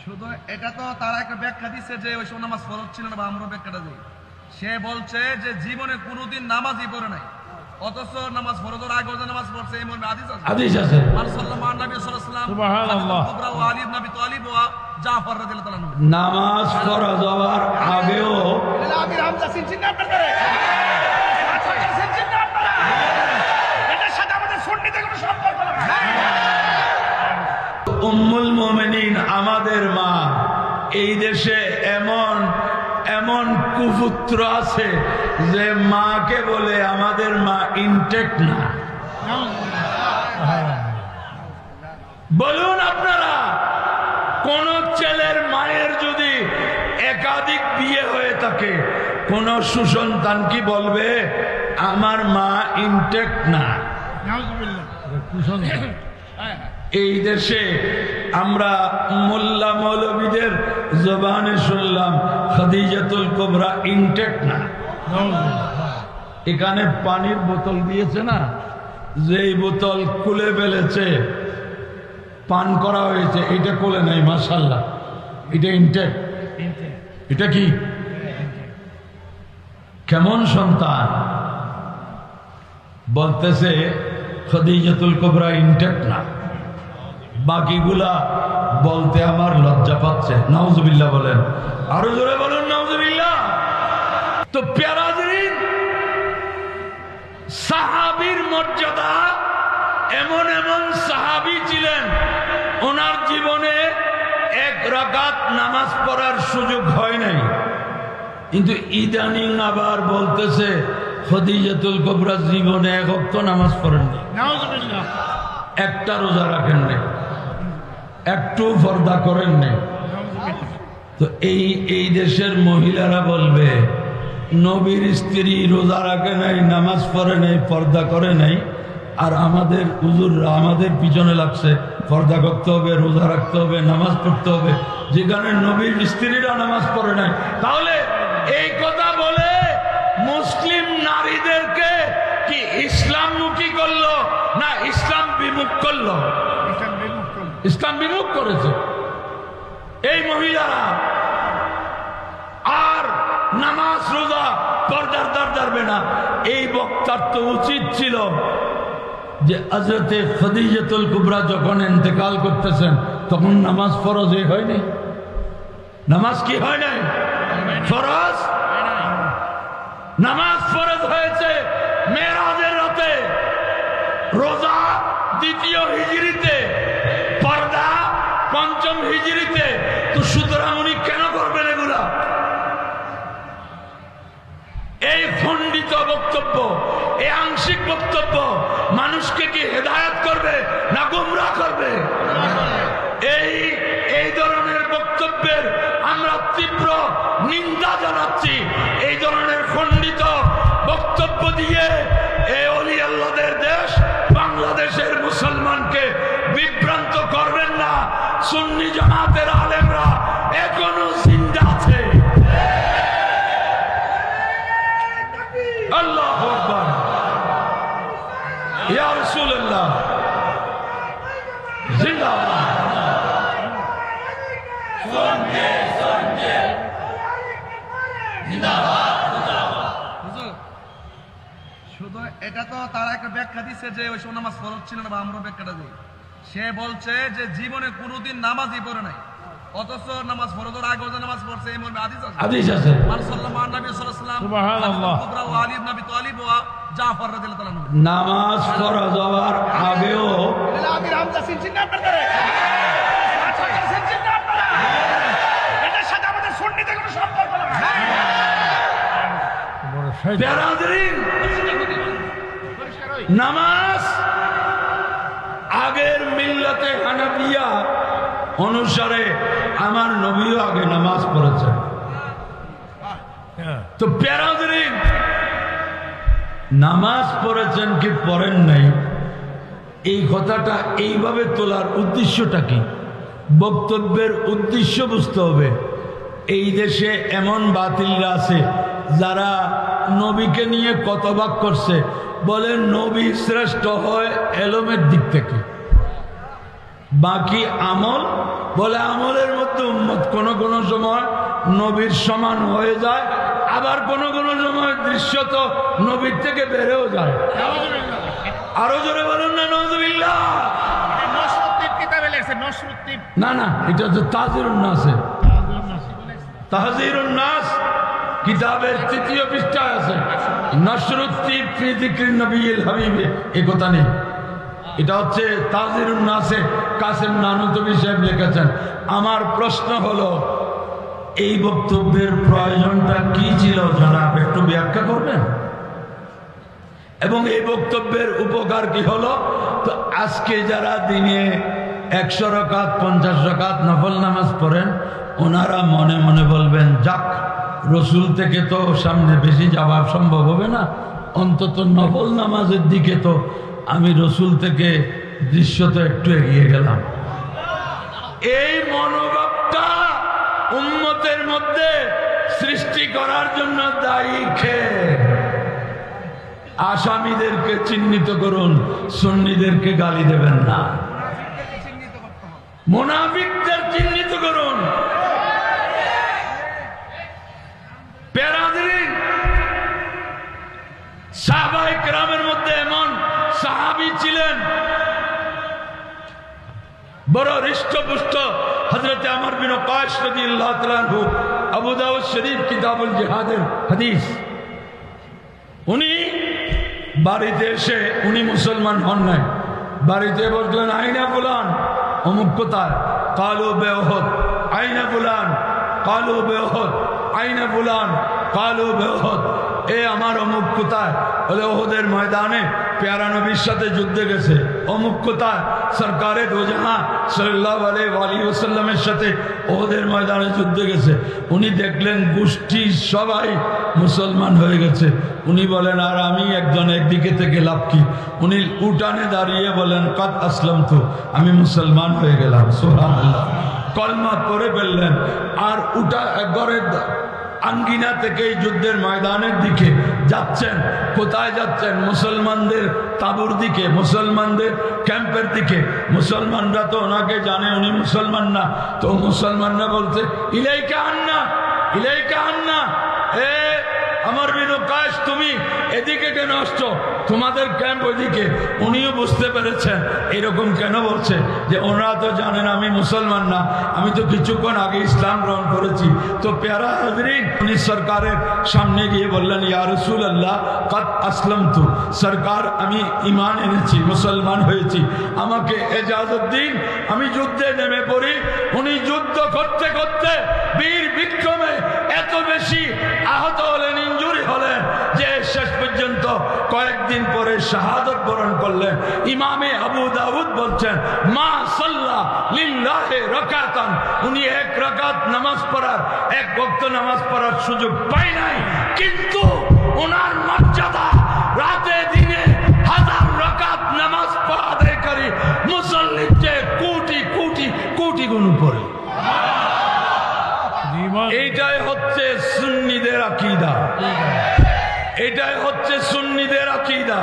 শুধু এটা তো তারা একটা ব্যাখ্যা দিচ্ছে যে ওই সময় নামাজ ফরজ ছিল না, বা আমরা ব্যাখ্যাটা দিই। সে বলছে যে জীবনে কোনোদিন নামাজই পড়ে নাই, অথচ নামাজ ফরজের আগে যে নামাজ পড়ছে এই মর্মে হাদিস আছে। হাদিস আছে। মান সাল্লাল্লাহু আলাইহি ওয়াসাল্লাম সুবহানাল্লাহ কুবরা ওয়া আলী ইবনে আবি তালিব ওয়া জাফর রাদিয়াল্লাহু তাআলা নামাজ ফরজ হওয়ার আগেও আমির হামজা সিনচিন না আপনারা সিনচিন না আপনারা এটার সাথে আমাদের সুন্নিদের কোনো সম্পর্ক নেই। উম্মুল মুমিনিন আমাদের মা, এই দেশে এমন এমন কুপুত্র আছে যে মাকে বলে আমাদের মা ইনটেক্ট না। বলুন আপনারা, কোন ছেলের মায়ের যদি একাধিক বিয়ে হয়ে থাকে, কোন সুসন্তান কি বলবে আমার মা ইনটেক্ট না? এই দেশে আমরা মোল্লা মৌলবীদের জবানে শুনলাম খাদিজাতুল কুবরা ইনটেক্ট না। এখানে পানির বোতল দিয়েছে না, যেই বোতল খুলে ফেলেছে পান করা হয়েছে, এটা খুলে নাই, মাশাআল্লাহ, এটা ইনটেক্ট। এটা কি কেমন সন্তান? বলতেছে খাদিজাতুল কুবরা ইনটেক্ট না, বাকিগুলা বলতে আমার লজ্জা পাচ্ছে। নাউজুবিল্লাহ বলেন, আরো জোরে বলুন নাউজুবিল্লাহ। তো প্যারাজরিন, সাহাবীর মর্যাদা, এমন এমন সাহাবী ছিলেন ওনার জীবনে এক রাকাত নামাজ পড়ার সুযোগ হয় নাই, কিন্তু ইদানিং আবার বলতেছে খাদিজাতুল কুবরা জীবনে এক ওয়াক্ত নামাজ পড়েননি, একটা রোজা রাখেন নাই, একটু পর্দা করেন নাই। তো এই দেশের মহিলারা বলবে নবীর স্ত্রী রোজা রাখে নাই, নামাজ পড়ে নাই, পর্দা করে নাই, আর আমাদের হুজুররা আমাদের পিছনে লাগছে পর্দা করতে হবে, রোজা রাখতে হবে, নামাজ পড়তে হবে, যেখানে নবীর স্ত্রীরা নামাজ পড়ে নাই। তাহলে এই কথা বলে মুসলিম নারীদেরকে কি ইসলামমুখী করলো না ইসলাম বিমুখ করলো? ইসলাম বিমুখ করেছে এই মহিলারা। আর নামাজ রোজা পর্দার দ্বার ধরবে না। এই বক্তার তো উচিত ছিল যে হযরতে খাদিজাতুল কুবরা যখন ইন্তেকাল করতেছেন তখন নামাজ ফরজ হয়নি? নামাজ কি হয় নাই? ফরজ। নামাজ ফরজ হয়েছে মেরাজের রাতে, রোজা দ্বিতীয় হিজরিতে, পর্দা পঞ্চম হিজরিতে। তো সুতরাং উনি কেন করবেন এগুলা? এই খণ্ডিত বক্তব্য, এই আংশিক বক্তব্য মানুষকে কি হেদায়েত করবে না গোমরাহ করবে? এই ধরনের বক্তব্যের আমরা তীব্র নিন্দা জানাচ্ছি। এই ধরনের খণ্ডিত বক্তব্য দিয়ে এই ওলি আল্লাহদের দেশ বাংলাদেশের মুসলমানকে বিভ্রান্ত করবেন না। সুন্নি জামাতের আলেমরা এখনো জিন্দা আছে। আল্লাহু আকবার, ইয়া রাসূলুল্লাহ, জিন্দাবাদ। শুধু এটা তো তারা একটা ব্যাখ্যা দিচ্ছে যে ওই সময় নামাজ ফরজ ছিল না, বা আমরা ব্যাখ্যাটা দিই। সে বলছে যে জীবনে কোনোদিন নামাজই পড়ে নাই, অথচ নামাজ ফরজের আগে যে নামাজ পড়ছে এই মর্মে হাদিস আছে। হাদিস আছে। মান সাল্লাল্লাহু আলাইহি ওয়াসাল্লাম সুবহানাল্লাহ কুবরা ওয়া আলী ইবনে আবি তালিব ওয়া জাফর রাদিয়াল্লাহু তাআলা নামাজ ফরজ হওয়ার আগেও আমির হামজা সিনচিন না আপনারা সিনচিন না আপনারা এটার সাথে আমাদের সুন্নিদের কোনো সম্পর্ক নেই। প্যারাজরিন, নামাজ আগের মিল্লাতে হানাফিয়া অনুসারে আমার নবীও আগে নামাজ পড়েছেন। তো প্যারাজরিন, নামাজ পড়েছেন কি পড়েন নাই, এই কথাটা এইভাবে তোলার উদ্দেশ্যটা কি? বক্তব্যের উদ্দেশ্য বুঝতে হবে। এই দেশে এমন বাতিলরা আছে যারা নবীকে নিয়ে কতবাক করছে, বলে নবী শ্রেষ্ঠ হয় এলমের দিক থেকে, বাকি আমল বলে আমলের মধ্যে উম্মত কোন কোন সময় নবীর সমান হয়ে যায়, আবার কোন কোন সময় দৃশ্যত নবীর থেকে বেড়েও যায়। আরো জোরে বলুন না নাউযুবিল্লাহ। না না, এটা হচ্ছে তাহজিরুন নাসে, তাহজিরুন নাস কিতাবের ৩য় পৃষ্ঠায় আছে। নশরুত্তিব ফি যিকরিন নবিয়্যিল হাবিব, এই কথা নেই। এটা হচ্ছে তাহজিরুন নাসে কাসেম নানুতুবি সাহেব লিখেছেন। আমার প্রশ্ন হলো, এই বক্তব্যের প্রয়োজনটা কি ছিল জনাব, একটু ব্যাখ্যা করবেন? এবং এই বক্তব্যের উপকার কি হলো? তো আজকে যারা দিনে 100 রাকাত 50 রাকাত নফল নামাজ পড়েন, ওনারা মনে মনে বলবেন, যাক রসুল থেকে তো সামনে বেশি যাওয়া সম্ভব হবে না, অন্তত নফল নামাজের দিকে তো আমি রসুল থেকে দৃশ্যত একটু এগিয়ে গেলাম। এই মনোভাবটা উম্মতের মধ্যে সৃষ্টি করার জন্য দায়ী খেয়ে আসামিদেরকে চিহ্নিত করুন, সুন্নিদেরকে গালি দেবেন না। মুনাফিকদের চিহ্নিত করুন। পেরাদিন সাহাবায়ে কেরামের মধ্যে এমন সাহাবী ছিলেন, বড় হৃষ্টপুষ্ট, হযরত আমর বিন ওয়াকাশ রাদিয়াল্লাহু তাআলা আনহু, আবু দাউদ শরীফ কিতাবুল জিহাদের হাদিস। উনি বাড়িতে এসে, উনি মুসলমান হন নাই, বাড়িতে বললেন, আইনা ফুলান, অমুক কোথায়? কালু বেওহদ। আইনা ফুলান? কালু বেওহদ। আইনা ফুলান? কালু বেওহদ। এ আমার অমুক কোথায়? বলে ওহদের ময়দানে প্যারা নবীর সাথে যুদ্ধে গেছে। অমুক কোথায়? সরকারে দোজাহা সাল্লাল্লাহু আলাইহি ওয়াসাল্লামের সাথে ওহদের ময়দানে যুদ্ধে গেছে। উনি দেখলেন গোষ্ঠী সবাই মুসলমান হয়ে গেছে। উনি বলেন, আর আমি একজন একদিকে থেকে লাভ কি? উনি উঠানে দাঁড়িয়ে বলেন, কাদ আসলামতু, আমি মুসলমান হয়ে গেলাম। সুবহানাল্লাহ, কলমা পড়ে ফেললেন। আর উঠা ঘরের আঙ্গিনা থেকে যুদ্ধের ময়দানের দিকে যাচ্ছেন। কোথায় যাচ্ছেন? মুসলমানদের তাবুর দিকে, মুসলমানদের ক্যাম্পের দিকে। মুসলমানরা তো ওনাকে জানে উনি মুসলমান না, তো মুসলমানরা বলছে, ইলাইকা আন্না, ইলাইকা আন্না, এ আমর বিন ওয়াকাশ, তুমি এদিকে কেন আসছো? তোমাদের ক্যাম্প ওইদিকে। উনিও বুঝতে পেরেছেন এরকম কেন বলছে, যে ওনারা তো জানেন আমি মুসলমান না, আমি তো কিছুক্ষণ আগে ইসলাম গ্রহণ করেছি। তো প্যারা হাজরিন, উনি সরকারের সামনে গিয়ে বললেন, ইয়া রাসূলুল্লাহ, কাদ আসলামতু, সরকার আমি ঈমান এনেছি, মুসলমান হয়েছি, আমাকে ইজাজত দিন, আমি যুদ্ধে নেমে পড়ি। উনি যুদ্ধ করতে করতে বীর বিক্রমে এত বেশি আহত হলেন, ইনজুরি হলেন, যে শেষ পর্যন্ত কয়েকদিন পরে শাহাদত বরণ করলেন। ইমামে আবু দাউদ বলছেন, মা সাল্লা লিল্লাহি রাকাতান, উনি 1 রাকাত নামাজ পড়ার, 1 ওয়াক্ত নামাজ পড়ার সুযোগ পায় নাই, কিন্তু ওনার মর্যাদা রাতে দিনে 1000 রাকাত নামাজ পড়াদেরকারী মুসল্লির চেয়ে কোটি কোটি কোটি গুণ উপরে। এইটাই হচ্ছে সুন্নিদের আকীদা, এটাই হচ্ছে সুন্নিদের আকীদা।